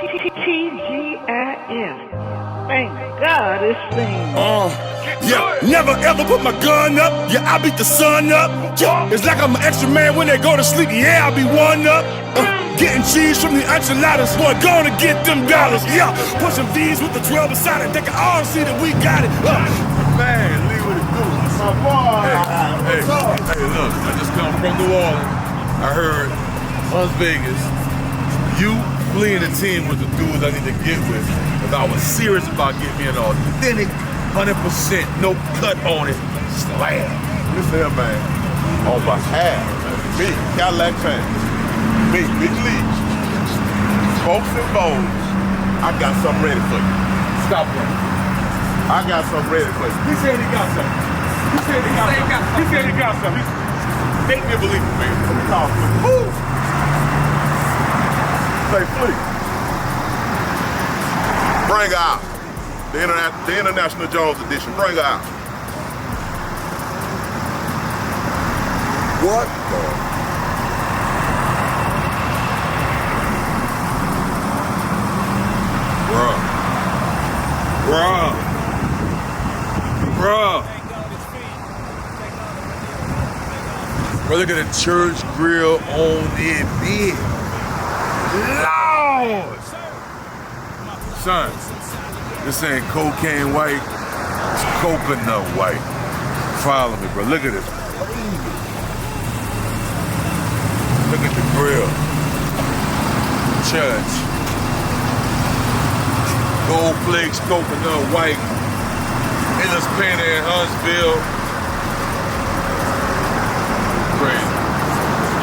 TGIF. Thank God it's seen. Yeah, never ever put my gun up. Yeah, I beat the sun up. Yeah, it's like I'm an extra man when they go to sleep. Yeah, I be one up. Getting cheese from the enchiladas. Boy, gonna get them dollars. Yeah, pushing V's with the 12 beside it. They can all see that we got it. Man, leave with it, dude. My boy. Hey, look, I just come from New Orleans. I heard Las Vegas, you fleeing the team with the dudes I need to get with. If I was serious about getting me an authentic, 100%, no cut on it, slam. Listen here, man. On behalf of me, Cadillac fans, me, Big League, folks and bones, I got something ready for you. Stop that. I got something ready for you. He said he got something. He said he got something. He said he got something. Make me believe it, man. Let me call Fleet. Woo! Say Fleet. Bring her out. The International Jones edition. Bring her out. What the? Bruh. Bro, look at the church grill on it big. Lord! Son, this ain't cocaine white, it's coconut white. Follow me, bro. Look at this. Look at the grill. Church. Gold flakes, coconut white. Endless painter in Huntsville. Crazy.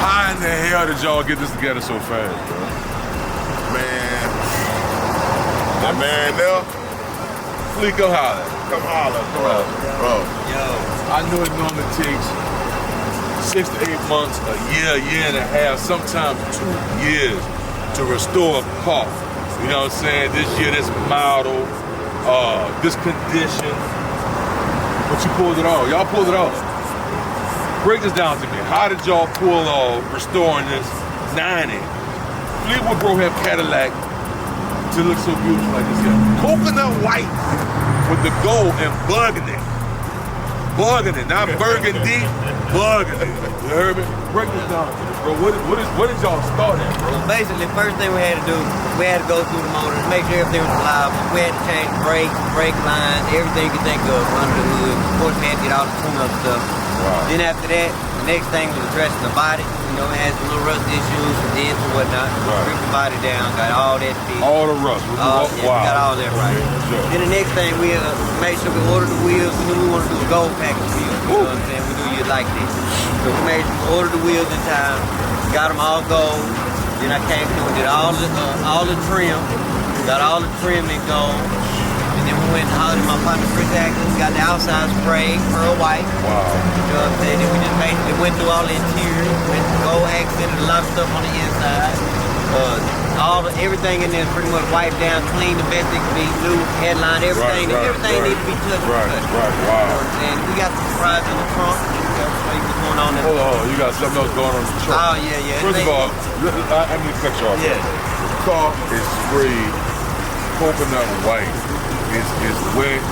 How in the hell did y'all get this together so fast, bro? Man. That man there. Fleet, come holler. Come holler, bro. I know it normally takes 6 to 8 months, a year and a half, sometimes 2 years to restore a car. You know what I'm saying? This year, this model, this condition. But you pulled it off. Y'all pulled it off. Break this down to me. How did y'all pull off restoring this 90? Fleetwood bro have Cadillac to look so beautiful like this here. Coconut white with the gold and burgundy. Burgundy, not burgundy, burgundy. You heard me? Break this down to me, bro. What did y'all start at, bro? Basically, first thing we had to do, we had to go through the motors, make sure everything was reliable. We had to change brakes, brake lines, everything you could think of under the hood. Of course, we had to get all the tune-up stuff. Wow. Then after that, the next thing was addressing the body. You know, it had some little rust issues, some dents and whatnot. Right. Stripped the body down, got all that fixed. All the rust. Yeah, we got all that right. Sure. Then the next thing, we made sure we ordered the wheels. We knew we wanted to do a gold package wheels. You know what I'm saying? We knew you'd like this. So we made sure we ordered the wheels in time, got them all gold. Then I came through and did all the trim, got all the trim in gold. And then we went and hollered my partner Chris Atkins, got the outside spray, pearl white. Wow. You know what I'm saying? Then we just basically went through all the interior, went gold accented, a lot of stuff on the inside. Everything in there is pretty much wiped down, clean, the best it can be, new headline, everything. Everything needs to be touched. Wow. You know what I'm saying? We got some surprise in the trunk. We got some what's going on in Hold on, you got something else going on in the trunk. Oh, yeah. First of all, I need to cut you off. Yeah. The car is sprayed coconut white. It's wet.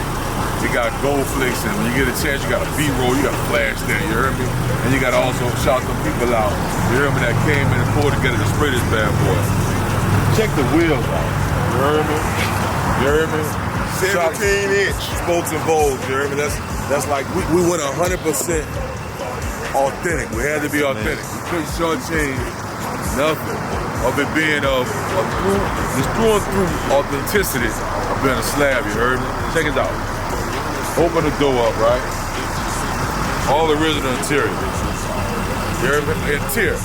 You got gold flakes in. When you get a chance, you got a B-roll, you got a flash there, you heard me? And you got to also shout some people out, you heard me, that came in and pulled together to spray this bad boy. Check the wheels out, you heard me? You heard me? 17-inch. Spokes and bowls, you heard me? That's like, we went 100% authentic. We had to be authentic. We couldn't shortchange nothing of it being just through and through authenticity of being a slab, you heard me? Check it out. Open the door up, right? All original interior. You heard me? Interior.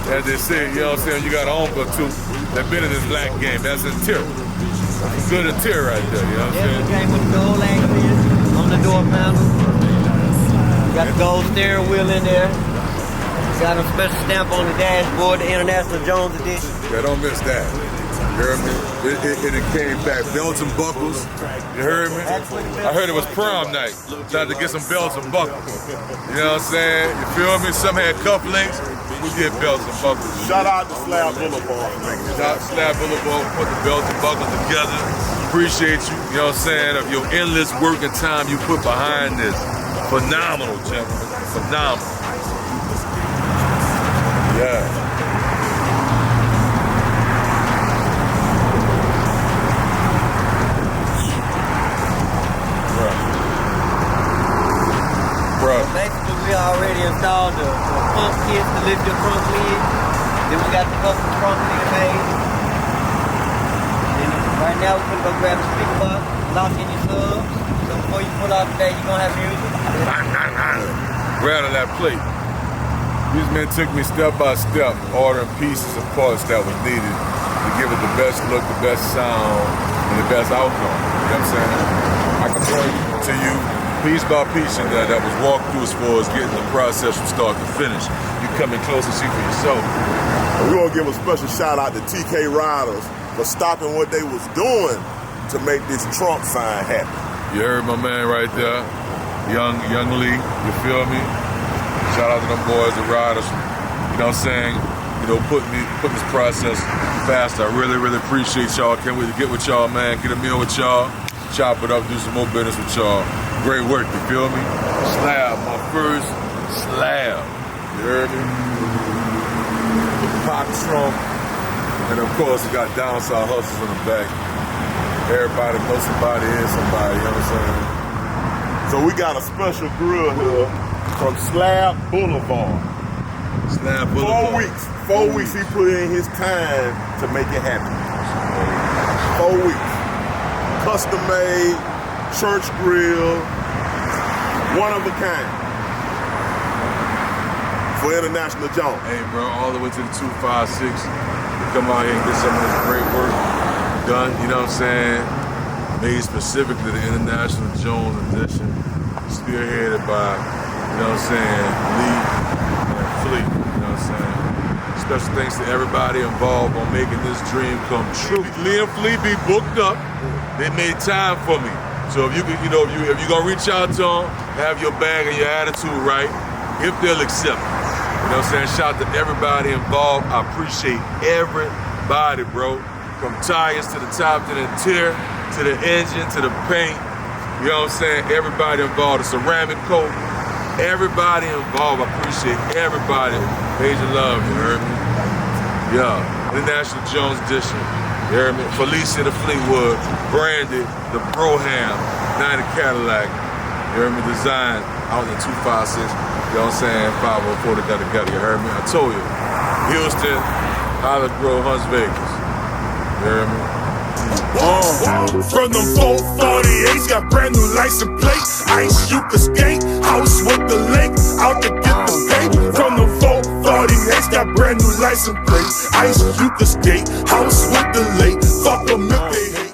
As they say, you know what I'm saying? You got an uncle too that been in this black game. That's interior. That's a good interior right there, you know what I'm saying? It came with the gold accents on the door panel. Got the gold steering wheel in there. Got a special stamp on the dashboard, the International Jones edition. Yeah, don't miss that. You heard me? It came back. Belts and buckles. You heard me? I heard it was prom night. Tried to get some belts and buckles. You know what I'm saying? You feel me? Some had cufflinks. We did belts and buckles. Shout out to Slab Boulevard. Shout out to Slab Boulevard, put the belts and buckles together. Appreciate you, you know what I'm saying, of your endless work and time you put behind this. Phenomenal, gentlemen. Phenomenal. Yeah. Basically, we already installed the pump kit to lift your front lid. Then we got the custom front lid made. And right now, we're gonna go grab the speaker box, lock in your sub. So before you pull out today, you're gonna have music. Rattle that plate. These men took me step by step, ordering pieces and parts that was needed to give it the best look, the best sound, and the best outcome. You know what I'm saying? I can point to you piece by piece in that was walked through as far as getting the process from start to finish. You come in close and see for yourself. We want to give a special shout out to TK Riders for stopping what they was doing to make this Trump sign happen. You heard my man right there, young Lee, you feel me? Shout out to them boys, the riders, you know what I'm saying? You know, putting this process faster. I really, really appreciate y'all. Can't wait to get with y'all, man. Get a meal with y'all, chop it up, do some more business with y'all. Great work, you feel me? Slab, my first slab. You heard me? Pop Trump. And of course, we got downside hustles in the back. Everybody knows somebody is somebody, you know what I'm saying? So we got a special grill here from Slab Boulevard. Slab Boulevard. 4 weeks he put in his time to make it happen. 4 weeks. Custom made, church grill, one of a kind. For International Jones. Hey bro, all the way to the 256. Come out here and get some of this great work done, you know what I'm saying? Made specifically to the International Jones edition. Spearheaded by, you know what I'm saying, Lee and Fleet, you know what I'm saying? Special thanks to everybody involved on making this dream come true. Lee and Fleet be booked up. They made time for me. So if you can, you know, if you're gonna reach out to them, have your bag and your attitude right, if they'll accept it. You know what I'm saying? Shout out to everybody involved. I appreciate everybody, bro. From tires to the top, to the interior, to the engine, to the paint. You know what I'm saying? Everybody involved. The ceramic coat. Everybody involved. I appreciate everybody. Major love, you heard me? Yeah. International Jones edition. You heard me? Felicia the Fleetwood. Branded the Broham. 90 Cadillac. You heard me? Designed out in 256. You know what I'm saying? 504 together. You heard me? I told you. Houston, Hollywood Grove, Hunts Vegas. You heard me? From them 448s, got brand new license plate. Ice, you can skate. House with the lake, out to get the pay. From them 448s, got brand new license plate. Ice, you can skate. House with the lake. Fuck them if they hate.